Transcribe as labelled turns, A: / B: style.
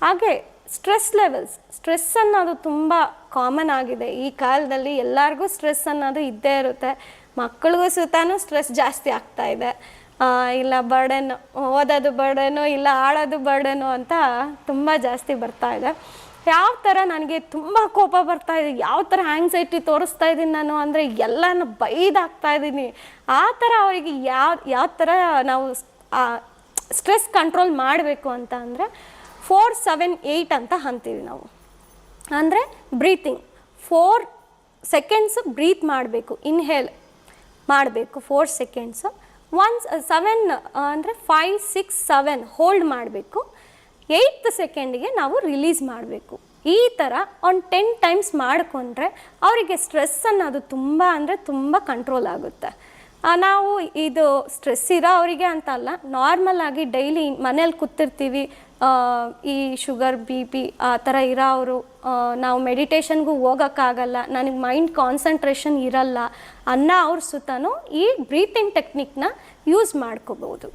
A: ಹಾಗೆ ಸ್ಟ್ರೆಸ್ ಅನ್ನೋದು ತುಂಬ ಕಾಮನ್ ಆಗಿದೆ ಈ ಕಾಲದಲ್ಲಿ. ಎಲ್ಲರಿಗೂ ಸ್ಟ್ರೆಸ್ ಅನ್ನೋದು ಇದ್ದೇ ಇರುತ್ತೆ. ಮಕ್ಕಳಿಗೂ ಸುತ್ತಾನು ಸ್ಟ್ರೆಸ್ ಜಾಸ್ತಿ ಆಗ್ತಾ ಇದೆ. ಇಲ್ಲ ಬರ್ಡನ್ನು, ಓದೋದು ಬರ್ಡನು, ಇಲ್ಲ ಆಡೋದು ಬರ್ಡನು ಅಂತ ತುಂಬ ಜಾಸ್ತಿ ಬರ್ತಾ ಇದೆ. ಯಾವ ಥರ ನನಗೆ ತುಂಬ ಕೋಪ ಬರ್ತಾ ಇದೆ, ಯಾವ ಥರ ಆ್ಯಂಗ್ಸೈಟಿ ತೋರಿಸ್ತಾ ಇದ್ದೀನಿ ನಾನು ಅಂದರೆ ಎಲ್ಲನೂ ಬೈದಾಗ್ತಾ ಇದ್ದೀನಿ. ಆ ಥರ ಅವರಿಗೆ ಯಾವ ಥರ ನಾವು ಸ್ಟ್ರೆಸ್ ಕಂಟ್ರೋಲ್ ಮಾಡಬೇಕು ಅಂತ ಅಂದರೆ 4-7-8 ಅಂತ ಅಂತೀವಿ ನಾವು. ಅಂದರೆ ಬ್ರೀತಿಂಗ್ 4 ಸೆಕೆಂಡ್ಸ್ ಬ್ರೀತ್ ಮಾಡಬೇಕು, ಇನ್ಹೇಲ್ ಮಾಡಬೇಕು 4 ಸೆಕೆಂಡ್ಸು. 7 ಅಂದರೆ 5-6-7 ಹೋಲ್ಡ್ ಮಾಡಬೇಕು. 8th ಸೆಕೆಂಡಿಗೆ ನಾವು ರಿಲೀಸ್ ಮಾಡಬೇಕು. ಈ ಥರ ಒಂದು 10 ಟೈಮ್ಸ್ ಮಾಡಿಕೊಂಡ್ರೆ ಅವರಿಗೆ ಸ್ಟ್ರೆಸ್ ಅನ್ನೋದು ತುಂಬ ಅಂದರೆ ತುಂಬ ಕಂಟ್ರೋಲ್ ಆಗುತ್ತೆ. ನಾವು ಇದು ಸ್ಟ್ರೆಸ್ ಇರೋ ಅವರಿಗೆ ಅಂತ ಅಲ್ಲ, ನಾರ್ಮಲ್ ಆಗಿ ಡೈಲಿ ಮನೇಲಿ ಕೂತಿರ್ತೀವಿ, ಈ ಶುಗರ್ BP ಆ ಥರ ಇರೋವರು, ನಾವು ಮೆಡಿಟೇಷನ್ಗೂ ಹೋಗೋಕ್ಕಾಗಲ್ಲ, ನನಗೆ ಮೈಂಡ್ ಕಾನ್ಸಂಟ್ರೇಷನ್ ಇರಲ್ಲ ಅನ್ನೋ ಅವ್ರ ಸುತ್ತಲೂ ಈ ಬ್ರೀತಿಂಗ್ ಟೆಕ್ನಿಕ್ನ ಯೂಸ್ ಮಾಡ್ಕೋಬೋದು.